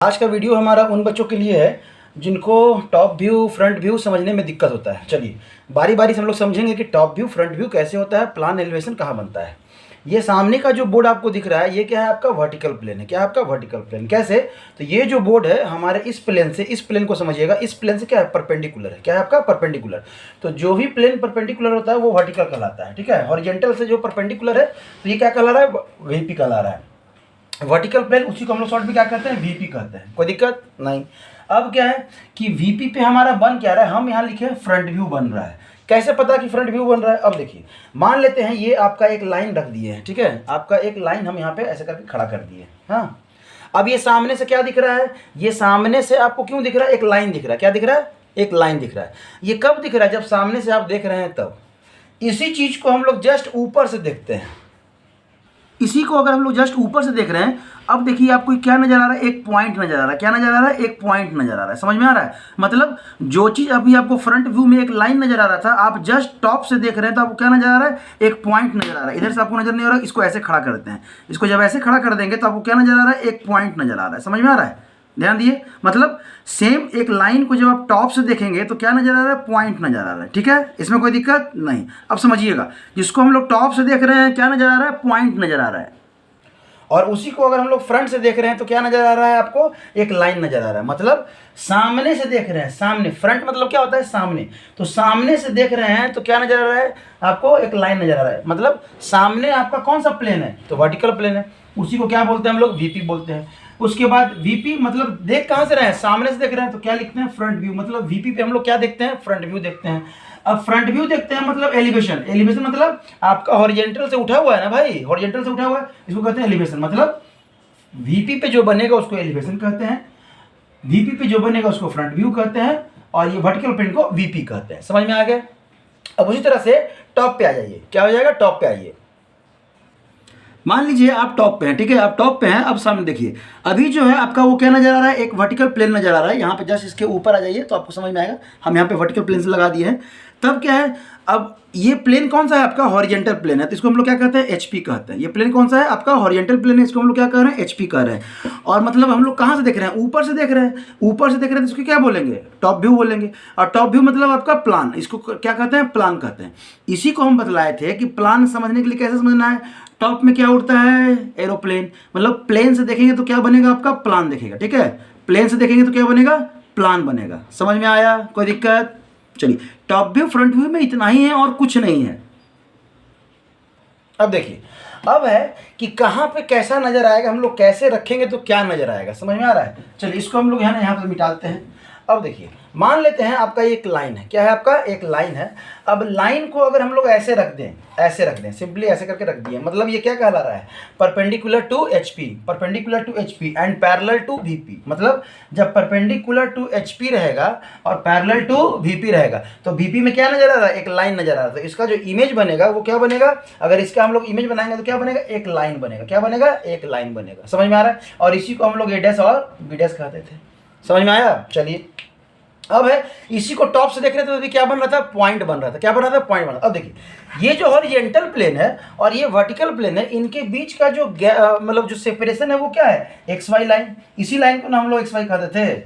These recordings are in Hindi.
आज का वीडियो हमारा उन बच्चों के लिए है जिनको टॉप व्यू फ्रंट व्यू समझने में दिक्कत होता है। चलिए बारी बारी से हम लोग समझेंगे कि टॉप व्यू फ्रंट व्यू कैसे होता है, प्लान एलिवेशन कहाँ बनता है। ये सामने का जो बोर्ड आपको दिख रहा है ये क्या है, आपका वर्टिकल प्लेन है। क्या है आपका वर्टिकल प्लेन? कैसे? तो ये जो बोर्ड है हमारे इस प्लेन से, इस प्लेन को समझिएगा, इस प्लेन से क्या है, परपेंडिकुलर है। क्या है आपका? परपेंडिकुलर। तो जो भी प्लेन परपेंडिकुलर होता है वो वर्टिकल कहलाता है। ठीक है, हॉरिजॉन्टल से जो परपेंडिकुलर है तो ये क्या कहला रहा है, वीपी कहला रहा है। वर्टिकल प्लेन, उसी को हम लोग शॉर्ट में क्या कहते हैं, वीपी कहते हैं। कोई दिक्कत नहीं। अब क्या है कि वीपी पे हमारा बन क्या रहा है, हम यहाँ लिखे फ्रंट व्यू बन रहा है। कैसे पता कि फ्रंट व्यू बन रहा है? अब देखिए, मान लेते हैं ये आपका एक लाइन रख दिए है। ठीक है, आपका एक लाइन हम यहाँ पे ऐसे करके खड़ा कर दिए। हाँ, अब ये सामने से क्या दिख रहा है, ये सामने से आपको क्यों दिख रहा है, एक लाइन दिख रहा है। क्या दिख रहा है? एक लाइन दिख रहा है। ये कब दिख रहा है? जब सामने से आप देख रहे हैं तब। इसी चीज को हम लोग जस्ट ऊपर से देखते हैं। इसी को अगर हम लोग जस्ट ऊपर से देख रहे हैं, अब देखिए आपको क्या नजर आ रहा है, एक पॉइंट नजर आ रहा है। क्या नजर आ रहा है? एक पॉइंट नजर आ रहा है। समझ में आ रहा है? मतलब जो चीज अभी आपको फ्रंट व्यू में एक लाइन नजर आ रहा था, आप जस्ट टॉप से देख रहे हैं तो आपको क्या नजर आ रहा है, एक पॉइंट नजर आ रहा है। इधर से आपको नजर नहीं आ रहा है, इसको ऐसे खड़ा करते हैं। इसको जब ऐसे खड़ा कर देंगे तो आपको क्या नजर आ रहा है, एक पॉइंट नजर आ रहा है। समझ में आ रहा है? ध्यान दिए, मतलब सेम एक लाइन को जब आप टॉप से देखेंगे तो क्या नजर आ रहा है, पॉइंट नजर आ रहा है। ठीक है, इसमें कोई दिक्कत नहीं। अब समझिएगा, जिसको हम लोग टॉप से देख रहे हैं क्या नजर आ रहा है, पॉइंट नजर आ रहा है। और उसी को अगर हम लोग फ्रंट से देख रहे हैं तो क्या नजर आ रहा है आपको, एक लाइन नजर आ रहा है। मतलब सामने से देख रहे हैं, सामने, फ्रंट मतलब क्या होता है, सामने। तो सामने से देख रहे हैं तो क्या नजर आ रहा है आपको, एक लाइन नजर आ रहा है। मतलब सामने आपका कौन सा प्लेन है, तो वर्टिकल प्लेन है। उसी को क्या बोलते हैं हम लोग, वीपी बोलते हैं। उसके बाद वीपी मतलब देख कहां से रहे हैं, सामने से देख रहे हैं तो क्या लिखते हैं, फ्रंट व्यू। मतलब वीपी पे हम लोग क्या देखते हैं, फ्रंट व्यू देखते हैं। अब फ्रंट व्यू देखते हैं मतलब एलिवेशन। एलिवेशन मतलब आपका हॉरिजॉन्टल से उठा हुआ है ना भाई, हॉरिजॉन्टल से उठा हुआ है, इसको कहते हैं एलिवेशन। मतलब वीपी पे जो बनेगा उसको एलिवेशन कहते हैं, वीपी पे जो बनेगा उसको फ्रंट व्यू कहते हैं, और ये वर्टिकल प्लेन को वीपी कहते हैं। समझ में आ गया? अब उसी तरह से टॉप पे आ जाइए। क्या हो जाएगा, टॉप पे आइए। मान लीजिए आप टॉप पे हैं। ठीक है, आप टॉप पे हैं। अब सामने देखिए, अभी जो है आपका वो क्या नजर आ रहा है, एक वर्टिकल प्लेन नजर आ रहा है। यहाँ पे जस्ट इसके ऊपर आ जाइए तो आपको समझ में आएगा। हम यहाँ पे वर्टिकल प्लेन से लगा दिए हैं। तब क्या है, अब ये प्लेन कौन सा है आपका, हॉरिजॉन्टल प्लेन है, तो इसको हम लोग क्या कहते हैं, एचपी कहते हैं। ये प्लेन कौन सा है आपका, हॉरिजॉन्टल प्लेन है, इसको हम लोग क्या कह रहे हैं, एचपी कह रहे हैं। और मतलब हम लोग कहाँ से देख रहे हैं, ऊपर से देख रहे हैं। ऊपर से देख रहे हैं तो इसको क्या बोलेंगे, टॉप व्यू बोलेंगे। और टॉप व्यू मतलब आपका प्लान, इसको क्या कहते हैं, प्लान कहते हैं। इसी को हम बतलाए थे कि प्लान समझने के लिए कैसे समझना है। टॉप में क्या उड़ता है, एरोप्लेन। मतलब प्लेन से देखेंगे तो क्या बनेगा आपका, प्लान दिखेगा। ठीक है, प्लेन से देखेंगे तो क्या बनेगा, प्लान बनेगा। समझ में आया? कोई दिक्कत? चलिए, टॉप व्यू फ्रंट व्यू में इतना ही है और कुछ नहीं है। अब देखिए, अब है कि कहाँ पे कैसा नजर आएगा, हम लोग कैसे रखेंगे तो क्या नजर आएगा। समझ में आ रहा है? चलिए इसको हम लोग यहाँ पे मिटाते हैं। अब देखिए, मान लेते हैं आपका एक लाइन है। क्या है आपका, एक लाइन है। अब लाइन को अगर हम लोग ऐसे रख दें, ऐसे रख दें, सिंपली ऐसे करके रख दिए, मतलब ये क्या कहला रहा है, perpendicular to HP, perpendicular to HP and parallel to VP. मतलब जब परपेंडिकुलर टू एचपी रहेगा और पैरेलल टू वीपी रहेगा तो वीपी में क्या नजर आ रहा है, एक लाइन नजर आ रहा है। तो इसका जो इमेज बनेगा वो क्या बनेगा, अगर इसका हम लोग इमेज बनाएंगे तो क्या बनेगा, एक लाइन बनेगा। क्या बनेगा, एक लाइन बनेगा। समझ में आ रहा है? और इसी को हम लोग ए डैश और बी डैश कहते थे। समझ में आया? चलिए, अब है इसी को टॉप से देख रहे थे तो अभी क्या बन रहा था, पॉइंट बन रहा था। क्या बन रहा था, पॉइंट बन रहा था। अब देखिए, ये जो हॉरिजॉन्टल प्लेन है और ये वर्टिकल प्लेन है, इनके बीच का जो मतलब जो सेपरेशन है वो क्या है, एक्स वाई लाइन। इसी लाइन को ना हम लोग एक्स वाई कहते थे।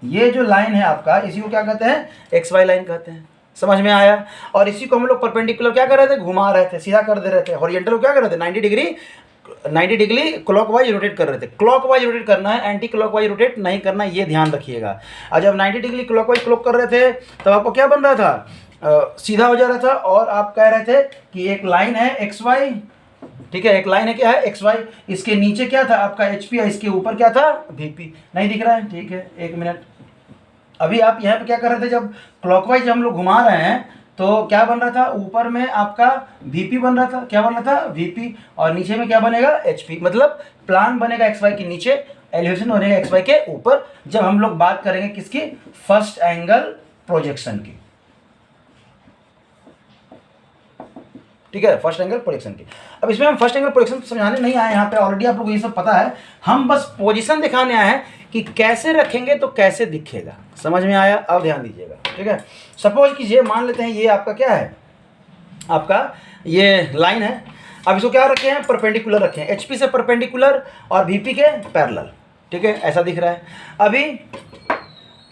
ये जो लाइन है आपका, इसी को क्या कहते हैं, एक्स वाई लाइन कहते हैं। समझ में आया? और इसी को हम लोग परपेंडिकुलर क्या कर रहे थे, घुमा रहे थे, सीधा कर दे रहे थे। हॉरिजॉन्टल को क्या कर रहे थे, 90 डिग्री क्लॉकवाइज रोटेट कर रहे थे। क्लॉकवाइज रोटेट करना है, एंटी क्लॉकवाइज रोटेट नहीं करना, ये ध्यान रखिएगा। और जब 90 डिग्री क्लॉकवाइज क्लॉक कर रहे थे तब आपको क्या बन रहा था, सीधा हो जा रहा था। और आप कह रहे थे कि एक लाइन है एक्स वाई। ठीक है, एक लाइन है, क्या है, एक्स वाई। इसके नीचे क्या था आपका, एचपी, इसके ऊपर क्या था, वीपी। नहीं दिख रहा है? ठीक है, एक मिनट। अभी आप यहाँ पे क्या कर रहे थे, जब क्लॉकवाइज हम लोग घुमा रहे हैं तो क्या बन रहा था, ऊपर में आपका वीपी बन रहा था। क्या बन रहा था, वीपी। और नीचे में क्या बनेगा, एचपी। मतलब प्लान बनेगा एक्स वाई के नीचे, एलिवेशन बनेगा एक्स वाई के ऊपर। जब हम लोग बात करेंगे किसकी, फर्स्ट एंगल प्रोजेक्शन की। ठीक है, फर्स्ट एंगल प्रोजेक्शन की। अब इसमें हम फर्स्ट एंगल प्रोजेक्शन समझाने नहीं आए, यहाँ पे ऑलरेडी आप लोग ये सब पता है। हम बस पोजीशन दिखाने आए हैं कि कैसे रखेंगे तो कैसे दिखेगा। समझ में आया? अब ध्यान दीजिएगा। ठीक है, सपोज कीजिए, मान लेते हैं ये आपका क्या है, आपका ये लाइन है। अब इसको क्या रखे हैं, परपेंडिकुलर रखे हैं, एचपी से परपेंडिकुलर और वीपी के पैरेलल। ठीक है, ऐसा दिख रहा है। अभी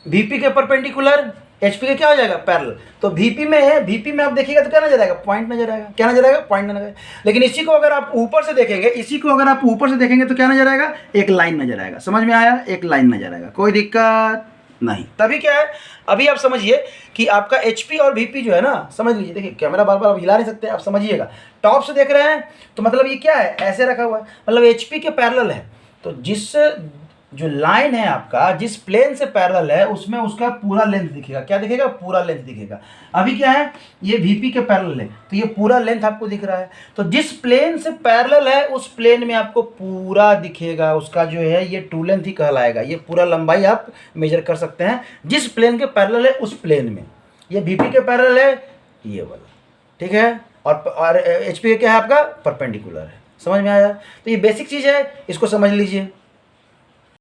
VP के परपेंडिकुलर HP के क्या हो जाएगा, पैरेलल। तो VP में है, VP में आप देखिएगा तो क्या नजर आएगा, पॉइंट नजर आएगा। क्या नजर आएगा, पॉइंट नजर आएगा। लेकिन इसी को अगर आप ऊपर से देखेंगे, इसी को अगर आप ऊपर से देखेंगे तो क्या नजर आएगा, एक लाइन नजर आएगा। समझ में आया, एक लाइन नजर आएगा, कोई दिक्कत नहीं। तभी क्या है, अभी आप समझिए कि आपका HP और VP जो है ना, समझ लीजिए, देखिए कैमरा बार बार आप हिला नहीं सकते, आप समझिएगा। टॉप से देख रहे हैं तो मतलब ये क्या है, ऐसे रखा हुआ है, मतलब HP के पैरेलल है। तो जिस जो लाइन है आपका, जिस प्लेन से पैरेलल है, उसमें उसका पूरा लेंथ दिखेगा। क्या दिखेगा, पूरा लेंथ दिखेगा। अभी क्या है, ये VP के पैरेलल है तो ये पूरा लेंथ आपको दिख रहा है। तो जिस प्लेन से पैरेलल है उस प्लेन में आपको पूरा दिखेगा, उसका जो है ये टू लेंथ ही कहलाएगा। ये पूरा लंबाई आप मेजर कर सकते हैं जिस प्लेन के पैरेलल है उस प्लेन में। ये VP के पैरेलल है ये वाला, ठीक है। और HP क्या है आपका, परपेंडिकुलर है। समझ में आया। तो ये बेसिक चीज़ है, इसको समझ लीजिए।